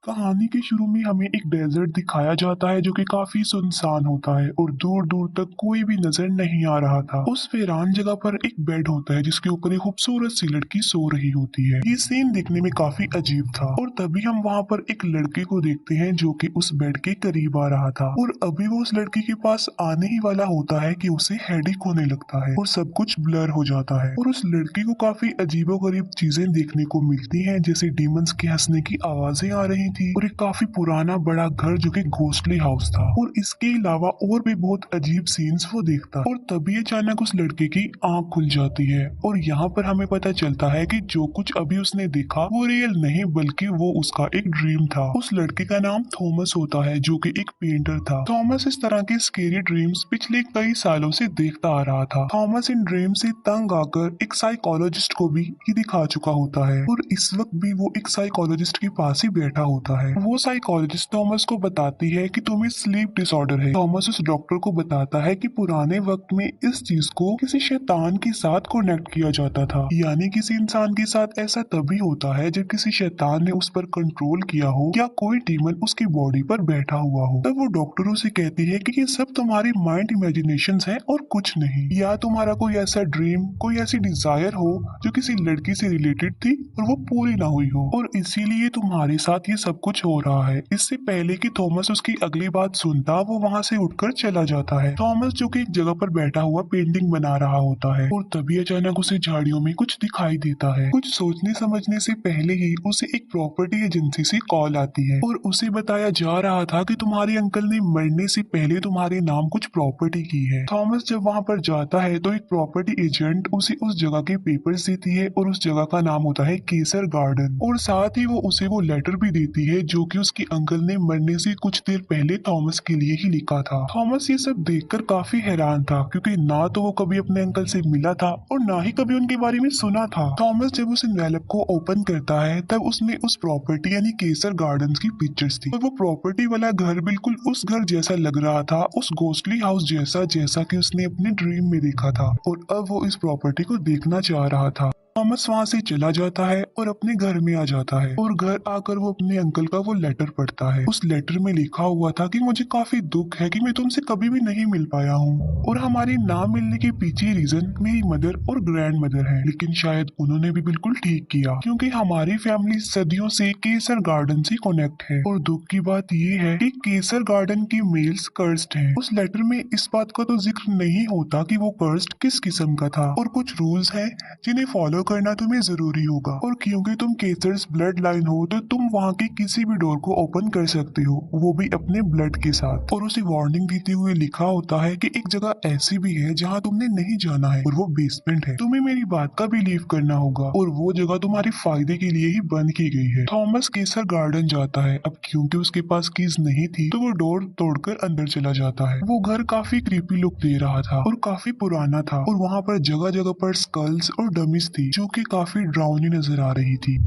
कहानी के शुरू में हमें एक डेजर्ट दिखाया जाता है जो कि काफी सुनसान होता है और दूर दूर तक कोई भी नजर नहीं आ रहा था। उस वीरान जगह पर एक बेड होता है जिसके ऊपर एक खूबसूरत सी लड़की सो रही होती है। ये सीन देखने में काफी अजीब था और तभी हम वहाँ पर एक लड़के को देखते हैं जो कि उस बेड के करीब आ रहा था और अभी वो उस लड़की के पास आने ही वाला होता है कि उसे हेडेक होने लगता है और सब कुछ ब्लर हो जाता है और उस लड़की को काफी अजीबोगरीब चीजें देखने को मिलती हैं, जैसे डीमंस के हंसने की आवाजें आ रही थी और एक काफी पुराना बड़ा घर जो कि घोस्टली हाउस था और इसके अलावा और भी बहुत अजीब सीन्स वो देखता और तभी अचानक उस लड़के की आंख खुल जाती है और यहाँ पर हमें पता चलता है कि जो कुछ अभी उसने देखा वो रियल नहीं बल्कि वो उसका एक ड्रीम था। उस लड़के का नाम थॉमस होता है जो कि एक पेंटर था। थॉमस इस तरह के स्केरी ड्रीम्स पिछले कई सालों से देखता आ रहा था। थॉमस इन ड्रीम से तंग आकर एक साइकोलॉजिस्ट को भी ये दिखा चुका होता है और इस वक्त भी वो एक साइकोलॉजिस्ट के पास ही बैठा होता है। वो साइकोलॉजिस्ट थॉमस को बताती है कि तुम्हें स्लीप डिसऑर्डर है। थॉमस उस डॉक्टर को बताता है कि पुराने वक्त में इस चीज को किसी शैतान के साथ कनेक्ट किया जाता था, यानी किसी इंसान के साथ ऐसा तभी होता है जब किसी शैतान ने उस पर कंट्रोल किया हो या कोई डीमन उसकी बॉडी पर बैठा हुआ हो। तब वो डॉक्टरों से कहती है कि ये सब तुम्हारी माइंड इमेजिनेशन है और कुछ नहीं, या तुम्हारा कोई ऐसा ड्रीम, कोई ऐसी डिजायर हो जो किसी लड़की से रिलेटेड थी और वो पूरी ना हुई हो और इसीलिए तुम्हारे साथ ये सब कुछ हो रहा है। इससे पहले कि थॉमस उसकी अगली बात सुनता, वो वहाँ से उठकर चला जाता है। थॉमस जो कि एक जगह पर बैठा हुआ पेंटिंग बना रहा होता है और तभी अचानक उसे झाड़ियों में कुछ दिखाई देता है। कुछ सोचने समझने से पहले ही उसे एक प्रॉपर्टी एजेंसी से कॉल आती है और उसे बताया जा रहा था कि तुम्हारे अंकल ने मरने से पहले तुम्हारे नाम कुछ प्रॉपर्टी की है। थॉमस जब वहाँ पर जाता है तो एक प्रॉपर्टी एजेंट उसे उस जगह के पेपर्स देती है और उस जगह का नाम होता है केसर गार्डन और साथ ही वो उसे वो लेटर भी देती है जो कि उसके अंकल ने मरने से कुछ देर पहले थॉमस के लिए ही लिखा था। थॉमस ये सब देखकर काफी हैरान था क्योंकि ना तो वो कभी अपने अंकल से मिला था और ना ही कभी उनके बारे में सुना था। थॉमस जब उस एनवेलप को ओपन करता है तब उसमें उस प्रॉपर्टी यानी केसर गार्डन की पिक्चर्स थी और वो प्रॉपर्टी वाला घर बिल्कुल उस घर जैसा लग रहा था, उस घोस्टली हाउस जैसा, जैसा कि उसने अपने ड्रीम में देखा था और अब वो इस प्रॉपर्टी को देखना चाह रहा था। थॉमस वहाँ से चला जाता है और अपने घर में आ जाता है और घर आकर वो अपने अंकल का वो लेटर पढ़ता है। उस लेटर में लिखा हुआ था कि मुझे काफी दुख है कि मैं तुमसे कभी भी नहीं मिल पाया हूँ और हमारी ना मिलने के पीछे रीजन मेरी मदर और ग्रैंड मदर है, लेकिन शायद उन्होंने भी बिल्कुल ठीक किया क्योंकि हमारी फैमिली सदियों से केसर गार्डन से कनेक्ट है और दुख की बात ये है कि केसर गार्डन की मेल्स कर्स्ड हैं। उस लेटर में इस बात का तो जिक्र नहीं होता कि वो कर्स्ड किस किस्म का था और कुछ रूल्स हैं जिन्हें फॉलो करना तुम्हें जरूरी होगा और क्योंकि तुम केसर्स ब्लड लाइन हो तो तुम वहाँ के किसी भी डोर को ओपन कर सकते हो, वो भी अपने ब्लड के साथ। और उसे वार्निंग देते हुए लिखा होता है कि एक जगह ऐसी भी है जहाँ तुमने नहीं जाना है और वो बेसमेंट है। तुम्हें मेरी बात का बिलीव करना होगा और वो जगह तुम्हारे फायदे के लिए ही बंद की गई है। थॉमस केसर गार्डन जाता है। अब क्योंकि उसके पास कीज नहीं थी तो वो डोर तोड़कर अंदर चला जाता है। वो घर काफी क्रीपी लुक दे रहा था और काफी पुराना था और वहाँ पर जगह जगह पर स्कल्स और डमीज थी जो कि काफी डरावनी नजर आ रही थी।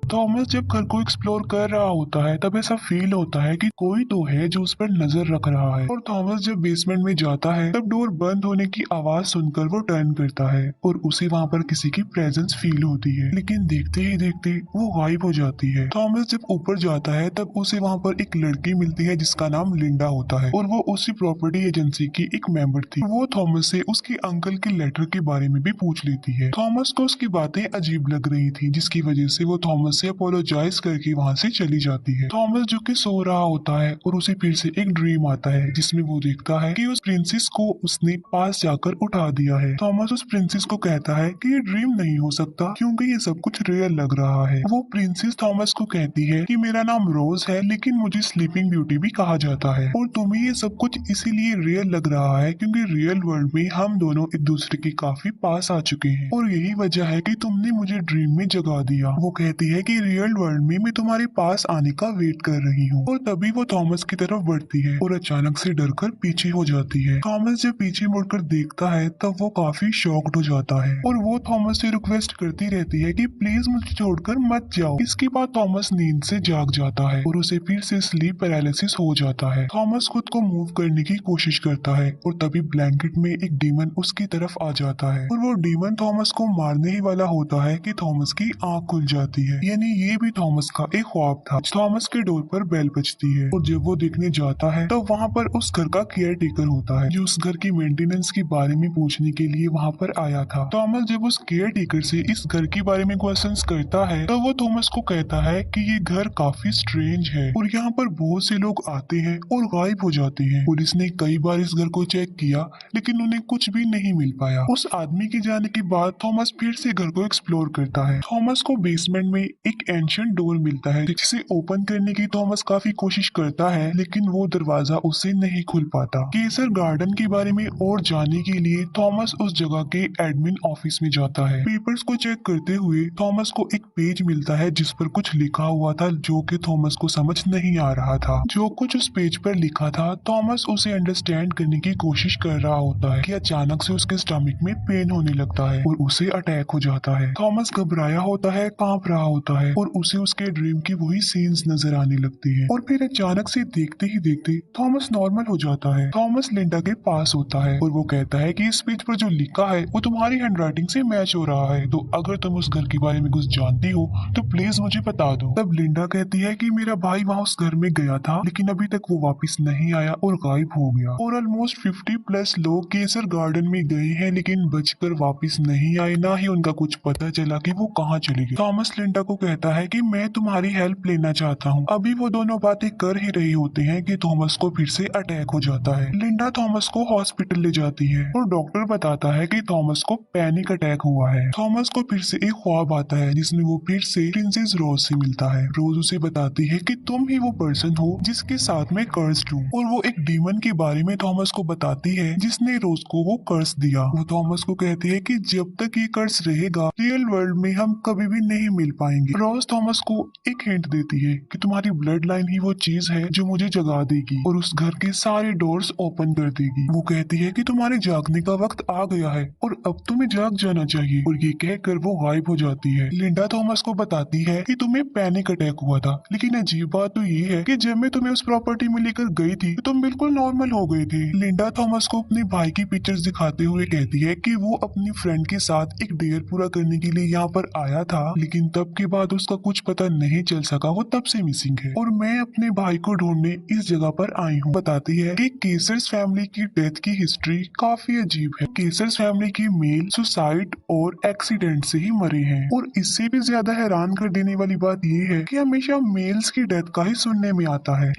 थॉमस जब घर को एक्सप्लोर कर रहा होता है तब ऐसा फील होता है कि कोई तो है जो उस पर नजर रख रहा है और थॉमस जब बेसमेंट में जाता है तब डोर बंद होने की आवाज सुनकर वो टर्न करता है और उसे वहाँ पर किसी की प्रेजेंस फील होती है, लेकिन देखते ही देखते वो गायब हो जाती है। थॉमस जब ऊपर जाता है तब उसे वहाँ पर एक लड़की मिलती है जिसका नाम लिंडा होता है और वो उसी प्रॉपर्टी एजेंसी की एक मेंबर थी। वो थॉमस से उसके अंकल के लेटर के बारे में भी पूछ लेती है। थॉमस को उसकी बातें अजीब लग रही थी जिसकी वजह से वो थॉमस से अपोलोजाइज करके वहाँ से चली जाती है। थॉमस जो कि सो रहा होता है और उसे फिर से एक ड्रीम आता है जिसमें वो देखता है कि उस प्रिंसेस को उसने पास जाकर उठा दिया है। थॉमस उस प्रिंसेस को कहता है कि ये ड्रीम नहीं हो सकता क्योंकि ये सब कुछ रियल लग रहा है। वो प्रिंसेस थॉमस को कहती है कि मेरा नाम रोज है लेकिन मुझे स्लीपिंग ब्यूटी भी कहा जाता है और तुम्हें ये सब कुछ इसीलिए रियल लग रहा है क्योंकि रियल वर्ल्ड में हम दोनों एक दूसरे के काफी पास आ चुके हैं और यही वजह है कि तुमने मुझे ड्रीम में जगा दिया। वो कहती है कि रियल वर्ल्ड में मैं तुम्हारे पास आने का वेट कर रही हूँ और तभी वो थॉमस की तरफ बढ़ती है और अचानक से डरकर पीछे हो जाती है। थॉमस जब पीछे मुड़कर देखता है तब वो काफी शॉक्ड हो जाता है और वो थॉमस से रिक्वेस्ट करती रहती है कि प्लीज मुझे छोड़कर मत जाओ। इसके बाद थॉमस नींद से जाग जाता है और उसे फिर से स्लीप पैरालिसिस हो जाता है। थॉमस खुद को मूव करने की कोशिश करता है और तभी ब्लैंकेट में एक डीमन उसकी तरफ आ जाता है और वो डीमन थॉमस को मारने ही वाला होता है कि थॉमस की आंख खुल जाती है। यानी ये भी थॉमस का एक ख्वाब था। थॉमस के डोर पर बेल बजती है और जब वो देखने जाता है तो वहाँ पर उस घर का केयर टेकर होता है जो उस घर की मेंटेनेंस के बारे में पूछने के लिए वहाँ पर आया था। थॉमस जब उस केयर टेकर से इस घर के बारे में क्वेश्चंस करता है तो वो थॉमस को कहता है कि ये घर काफी स्ट्रेंज है और यहाँ पर बहुत से लोग आते हैं और गायब हो जाते हैं। पुलिस ने कई बार इस घर को चेक किया लेकिन उन्हें कुछ भी नहीं मिल पाया। उस आदमी के जाने के बाद थॉमस फिर से घर को एक्सप्लोर करता है। थॉमस को बेसमेंट में एक एंशिएंट डोर मिलता है जिसे ओपन करने की थॉमस काफी कोशिश करता है लेकिन वो दरवाजा उससे नहीं खुल पाता। केसर गार्डन के बारे में और जानने के लिए थॉमस उस जगह के एडमिन ऑफिस में जाता है। पेपर्स को चेक करते हुए थॉमस को एक पेज मिलता है जिस पर कुछ लिखा हुआ था जो कि थॉमस को समझ नहीं आ रहा था। जो कुछ उस पेज पर लिखा था थॉमस उसे अंडरस्टैंड करने की कोशिश कर रहा होता है कि अचानक से उसके स्टमक में पेन होने लगता है और उसे अटैक हो जाता है। थॉमस घबराया होता है, कांप रहा होता है और उसे उसके ड्रीम की वही सीन्स नजर आने लगती है और फिर अचानक से देखते ही देखते थॉमस नॉर्मल हो जाता है। थॉमस लिंडा के पास होता है और वो कहता है कि इस पेज पर जो लिखा है वो तुम्हारी हैंडराइटिंग से मैच हो रहा है, तो अगर तुम उस घर के बारे में कुछ जानती हो तो प्लीज मुझे बता दो। तब लिंडा कहती है कि मेरा भाई वहाँ उस घर में गया था लेकिन अभी तक वो वापस नहीं आया और गायब हो गया और ऑलमोस्ट 50+ लोग केसर गार्डन में गए हैं लेकिन बचकर वापस नहीं आए, ना ही उनका कुछ पता चला कि वो कहाँ चले गए। थॉमस लिंडा को कहता है कि मैं तुम्हारी हेल्प लेना चाहता हूँ। अभी वो दोनों बातें कर ही रही होते हैं कि थॉमस को फिर से अटैक हो जाता है। लिंडा थॉमस को हॉस्पिटल ले जाती है और डॉक्टर बताता है कि थॉमस को पैनिक अटैक हुआ है। थॉमस को फिर से एक ख्वाब आता है जिसमें वो फिर से प्रिंसेस रोज से मिलता है। रोज उसे बताती है कि तुम ही वो पर्सन हो जिसके साथ मैं कर्स्ड हूँ और वो एक डीमन के बारे में थॉमस को बताती है जिसने रोज को वो कर्स दिया। वो थॉमस को कहती है कि जब तक ये कर्स रहेगा रियल वर्ल्ड में हम कभी भी नहीं मिल पाएंगे। रोज थॉमस को एक हिंट देती है कि तुम्हारी ब्लड लाइन ही वो चीज है जो मुझे जगा देगी और उस घर के सारे डोर्स ओपन कर देगी। वो कहती है कि तुम्हारे जागने का वक्त आ गया है और अब तुम्हें जाग जाना चाहिए और ये कहकर वो गायब हो जाती है। लिंडा थॉमस को बताती है कि तुम्हें पैनिक अटैक हुआ था लेकिन अजीब बात तो ये है कि जब मैं तुम्हें उस प्रॉपर्टी में लेकर गई थी तो तुम बिल्कुल नॉर्मल हो गए थे। लिंडा थॉमस को अपने भाई की पिक्चर्स दिखाते हुए कहती है कि वो अपनी फ्रेंड के साथ एक डेयर पूरा करने के लिए यहाँ पर आया था लेकिन तब के बाद उसका कुछ पता नहीं चल सका, वो तब से मिसिंग है और मैं अपने भाई को ढूंढने इस जगह पर आई हूँ। बताती है कि केसर्स फैमिली की डेथ की हिस्ट्री काफी अजीब है। केसर्स फैमिली की मेल सुसाइड और एक्सीडेंट से ही मरे हैं और इससे भी ज्यादा हैरान कर देने वाली बात ये है कि हमेशा मेल्स की डेथ का ही सुनने में आता है।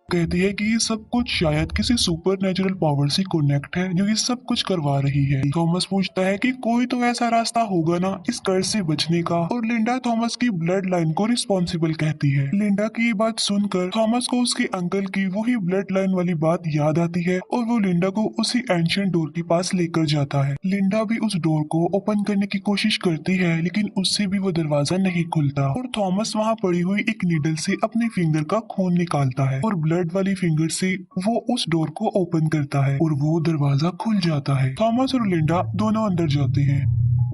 कहती है कि ये सब कुछ शायद किसी सुपर नेचुरल पावर से कनेक्ट है जो ये सब कुछ करवा रही है। थॉमस पूछता है कि कोई तो ऐसा रास्ता होगा ना इस कर्ज से बचने का और लिंडा थॉमस की ब्लड लाइन को रिस्पॉन्सिबल कहती है। लिंडा की ये बात सुनकर थॉमस को उसके अंकल की वही ब्लड लाइन वाली बात याद आती है और वो लिंडा को उसी एंशिएंट डोर के पास लेकर जाता है। लिंडा भी उस डोर को ओपन करने की कोशिश करती है लेकिन उससे भी वो दरवाजा नहीं खुलता और थॉमस वहाँ पड़ी हुई एक नीडल से अपने फिंगर का खून निकालता है और ब्लड वाली फिंगर से वो उस डोर को ओपन करता है और वो दरवाजा खुल जाता है। थॉमस और लिंडा दोनों अंदर जाते हैं।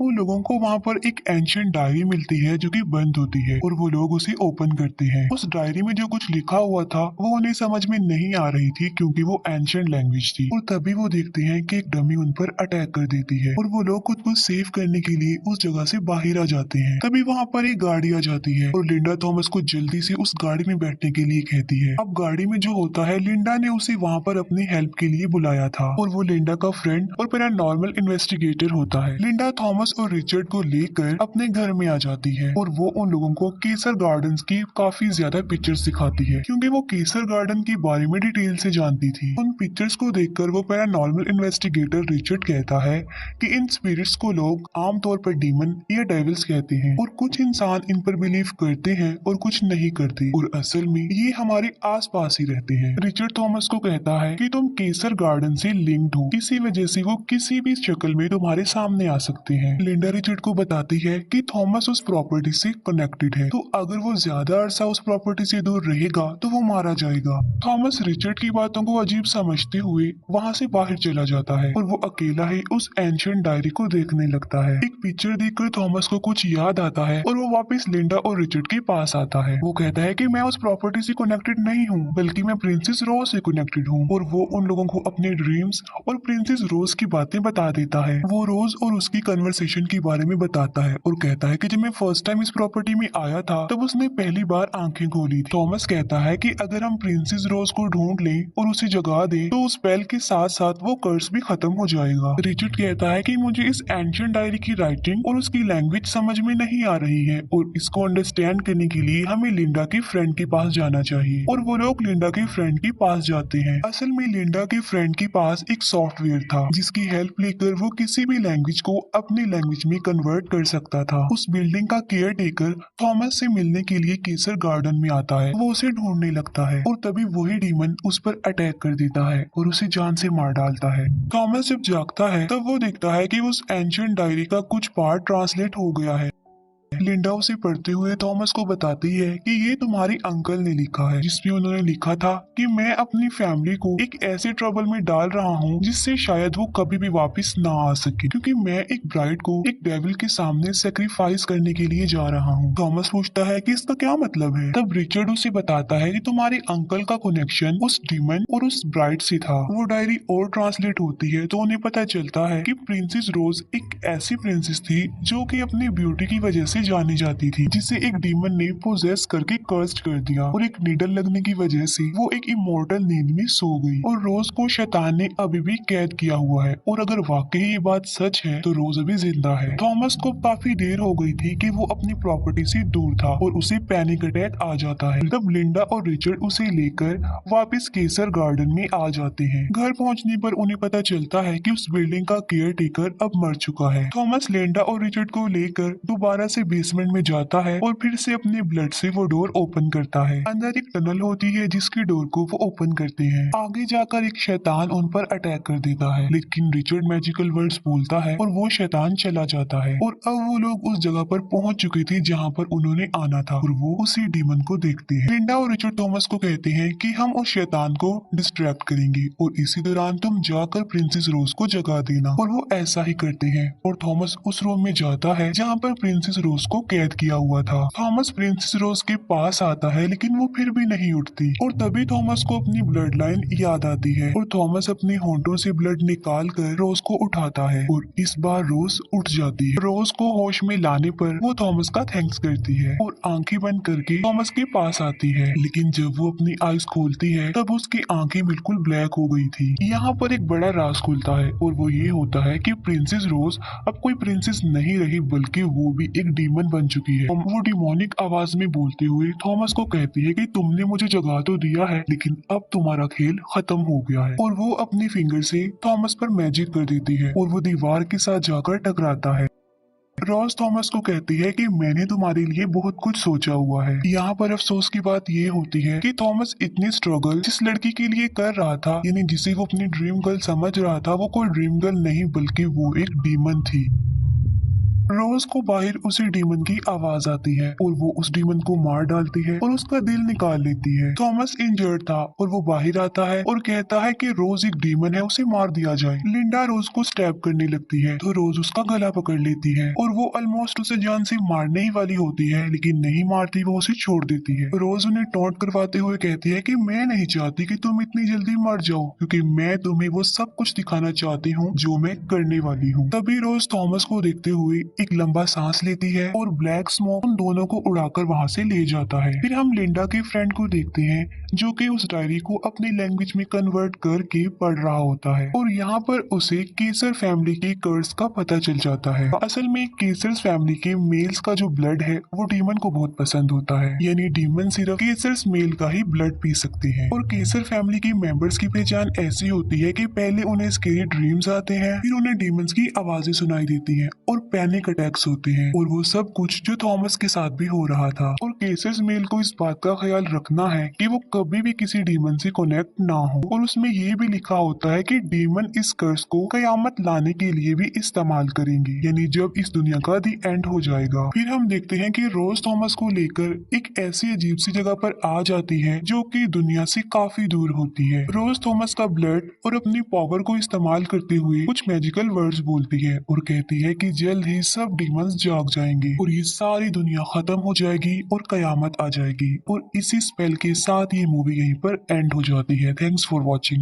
उन लोगों को वहाँ पर एक एंशिएंट डायरी मिलती है जो कि बंद होती है और वो लोग उसे ओपन करते हैं। उस डायरी में जो कुछ लिखा हुआ था वो उन्हें समझ में नहीं आ रही थी क्योंकि वो एंशिएंट लैंग्वेज थी और तभी वो देखते हैं कि एक डमी उन पर अटैक कर देती है और वो लोग खुद को सेव करने के लिए उस जगह से बाहर आ जाते हैं। तभी वहाँ पर एक गाड़ी आ जाती है और लिंडा थॉमस को जल्दी से उस गाड़ी में बैठने के लिए कहती है। अब गाड़ी में जो होता है लिंडा ने उसे वहाँ पर अपनी हेल्प के लिए बुलाया था और वो लिंडा का फ्रेंड और पैरानॉर्मल इन्वेस्टिगेटर होता है। लिंडा थॉमस और रिचर्ड को लेकर अपने घर में आ जाती है और वो उन लोगों को केसर गार्डन्स की काफी ज्यादा पिक्चर्स दिखाती है क्योंकि वो केसर गार्डन के बारे में डिटेल से जानती थी। उन पिक्चर्स को देखकर वो पैरानॉर्मल इन्वेस्टिगेटर रिचर्ड कहता है कि इन स्पिरिट्स को लोग आमतौर पर डीमन या डेविल्स कहते हैं और कुछ इंसान इन पर बिलीव करते हैं और कुछ नहीं करते और असल में ये हमारे आस पास ही रहते हैं। रिचर्ड थॉमस को कहता है कि तुम केसर गार्डन से लिंक्ड हो, इसी वजह से वो किसी भी शक्ल में तुम्हारे सामने आ सकते हैं। लिंडा रिचर्ड को बताती है कि थॉमस उस प्रॉपर्टी से कनेक्टेड है तो अगर वो ज्यादा अरसा उस प्रॉपर्टी से दूर रहेगा तो वो मारा जाएगा। थॉमस रिचर्ड की बातों को अजीब समझते हुए वहाँ से बाहर चला जाता है और वो अकेला ही उस एंशिएंट डायरी को देखने लगता है। एक पिक्चर देखकर थॉमस को कुछ याद आता है और वो वापस लिंडा और रिचर्ड के पास आता है। वो कहता है कि मैं उस प्रॉपर्टी से कनेक्टेड नहीं हूँ बल्कि मैं प्रिंसेस रोज से कनेक्टेड हूँ और वो उन लोगों को अपने ड्रीम्स और प्रिंसेस रोज की बातें बता देता है। वो रोज और उसकी कन्वर्सेशन कन्वर्सेशन के बारे में बताता है और कहता है कि जब मैं फर्स्ट टाइम इस प्रॉपर्टी में आया था तब उसने पहली बार आंखें खोली थी। थॉमस कहता है कि अगर हम प्रिंसेस रोज को ढूंढ लें और उसे जगा दें तो उस स्पेल के साथ साथ वो कर्स भी खत्म हो जाएगा। रिचर्ड कहता है कि मुझे इस एंशिएंट डायरी की राइटिंग और उसकी लैंग्वेज समझ में नहीं आ रही है और इसको अंडरस्टैंड करने के लिए हमें लिंडा के फ्रेंड के पास जाना चाहिए। और वो लोग लिंडा के फ्रेंड के पास जाते हैं। असल में लिंडा के फ्रेंड के पास एक सॉफ्टवेयर था जिसकी हेल्प लेकर वो किसी भी लैंग्वेज को अपनी लैंग्वेज में कन्वर्ट कर सकता था। उस बिल्डिंग का केयर टेकर थॉमस से मिलने के लिए केसर गार्डन में आता है। वो उसे ढूंढने लगता है और तभी वही डीमन उस पर अटैक कर देता है और उसे जान से मार डालता है। थॉमस जब जागता है तब वो देखता है कि उस एंशिएंट डायरी का कुछ पार्ट ट्रांसलेट हो गया है। लिंडा उसे पढ़ते हुए थॉमस को बताती है कि ये तुम्हारे अंकल ने लिखा है, जिसमें उन्होंने लिखा था कि मैं अपनी फैमिली को एक ऐसे ट्रबल में डाल रहा हूँ जिससे शायद वो कभी भी वापस ना आ सके, क्योंकि मैं एक ब्राइड को एक डेविल के सामने सेक्रीफाइस करने के लिए जा रहा हूँ। थॉमस पूछता है कि इसका क्या मतलब है। तब रिचर्ड उसे बताता है कि तुम्हारे अंकल का कनेक्शन उस डीमन और उस ब्राइड से था। वो डायरी और ट्रांसलेट होती है तो उन्हें पता चलता है कि प्रिंसेस रोज एक ऐसी प्रिंसेस थी जो कि अपनी ब्यूटी की वजह से जानी जाती थी, जिसे एक डीमन ने पोजेस करके कर्स्ड कर दिया और एक नीडल लगने की वजह से वो एक इमोर्टल नींद में सो गई और रोज को शैतान ने अभी भी कैद किया हुआ है। और अगर वाकई ये बात सच है तो रोज अभी जिंदा है। थॉमस को काफी देर हो गई थी कि वो अपनी प्रॉपर्टी से दूर था और उसे पैनिक अटैक आ जाता है। तब लिंडा और रिचर्ड उसे लेकर वापस केसर गार्डन में आ जाते हैं। घर पहुंचने पर उन्हें पता चलता है कि उस बिल्डिंग का केयर टेकर अब मर चुका है। थॉमस लिंडा और रिचर्ड को लेकर दोबारा से बेसमेंट में जाता है और फिर से अपने ब्लड से वो डोर ओपन करता है। अंदर एक टनल होती है जिसकी डोर को वो ओपन करते हैं। आगे जाकर एक शैतान उन पर अटैक कर देता है, लेकिन रिचर्ड मैजिकल वर्ड्स बोलता है और वो शैतान चला जाता है। और अब वो लोग उस जगह पर पहुंच चुके थे जहाँ पर उन्होंने आना था और वो उसी डीमन को देखते हैं। लिंडा और रिचर्ड थॉमस को कहते हैं कि हम उस शैतान को डिस्ट्रैक्ट करेंगे और इसी दौरान तुम जाकर प्रिंसेस रोज को जगा देना। और वो ऐसा ही करते हैं और थॉमस उस रूम में जाता है जहाँ पर प्रिंसेस रोज को कैद किया हुआ था। थॉमस प्रिंसेस रोज के पास आता है लेकिन वो फिर भी नहीं उठती और तभी थॉमस को अपनी ब्लड लाइन याद आती है और थॉमस अपने होंठों से ब्लड निकाल कर रोज को उठाता है और इस बार रोज उठ जाती है। रोज को होश में लाने पर वो थॉमस का थैंक्स करती है और आंखें बंद करके थॉमस के पास आती है, लेकिन जब वो अपनी आईज खोलती है तब उसकी आंखें बिल्कुल ब्लैक हो गई थी। यहाँ पर एक बड़ा राज खुलता है और वो ये होता है कि प्रिंसेस रोज अब कोई प्रिंसेस नहीं रही बल्कि वो भी एक डीमन बन चुकी है। वो डिमोनिक आवाज में बोलते हुए थॉमस को कहती है कि तुमने मुझे जगा तो दिया है लेकिन अब तुम्हारा खेल खत्म हो गया है। और वो अपनी फिंगर से थॉमस पर मैजिक कर देती है और वो दीवार के साथ जाकर टकराता है। रोज थॉमस को कहती है कि मैंने तुम्हारे लिए बहुत कुछ सोचा हुआ है। यहाँ पर अफसोस की बात ये होती है कि थॉमस इतनी स्ट्रगल जिस लड़की के लिए कर रहा था, यानी जिसे वो अपनी ड्रीम गर्ल समझ रहा था, वो कोई ड्रीम गर्ल नहीं बल्कि वो एक डीमन थी। रोज को बाहर उसी डीमन की आवाज आती है और वो उस डीमन को मार डालती है और उसका दिल निकाल लेती है। थॉमस इंजर्ड था और वो बाहर आता है और कहता है कि रोज एक डीमन है, उसे मार दिया जाए। लिंडा रोज को स्टैब करने लगती है तो रोज उसका गला पकड़ लेती है और वो ऑलमोस्ट उसे जान से मारने ही वाली होती है, लेकिन नहीं मारती, वो उसे छोड़ देती है। रोज उन्हें टॉन्ट करवाते हुए कहती है कि मैं नहीं चाहती कि तुम इतनी जल्दी मर जाओ, क्योंकि मैं तुम्हें वो सब कुछ दिखाना चाहती हूँ जो मैं करने वाली हूँ। तभी रोज थॉमस को देखते हुए एक लंबा सांस लेती है और ब्लैक स्मोक उन दोनों को उड़ाकर वहाँ से ले जाता है। फिर हम लिंडा के फ्रेंड को देखते हैं जो कि उस डायरी को अपनी लैंग्वेज में कन्वर्ट करके पढ़ रहा होता है और यहाँ पर उसे केसर फैमिली के कर्स का पता चल जाता है। असल में केसर फैमिली के मेल्स का जो ब्लड है वो डीमन को बहुत पसंद होता है, यानी डीमन सिर्फ केसर मेल का ही ब्लड पी सकते हैं। और केसर फैमिली के मेंबर्स की पहचान ऐसी होती है कि पहले उन्हें स्केरी ड्रीम्स आते हैं, फिर उन्हें डीमंस की आवाजें सुनाई देती हैं और पैनिक अटैक्स होते हैं, और वो सब कुछ जो थॉमस के साथ भी हो रहा था। और केसर मेल को इस बात का ख्याल रखना है कि वो कभी भी किसी डीमन से कनेक्ट ना हो। और उसमें ये भी लिखा होता है कि डीमन इस कर्स को कयामत लाने के लिए भी इस्तेमाल करेंगे, यानी जब इस दुनिया का दी एंड हो जाएगा। फिर हम देखते हैं कि रोज थॉमस को लेकर एक ऐसी अजीब सी जगह पर आ जाती है जो कि दुनिया से काफी दूर होती है। रोज थॉमस का ब्लड और अपनी पावर को इस्तेमाल करते हुए कुछ मैजिकल वर्ड्स बोलती है और कहती है कि जल्द ही सब डीमंस जाग जाएंगे और ये सारी दुनिया खत्म हो जाएगी और कयामत आ जाएगी। और इसी स्पेल के साथ ये मूवी यहीं पर एंड हो जाती है। Thanks for watching.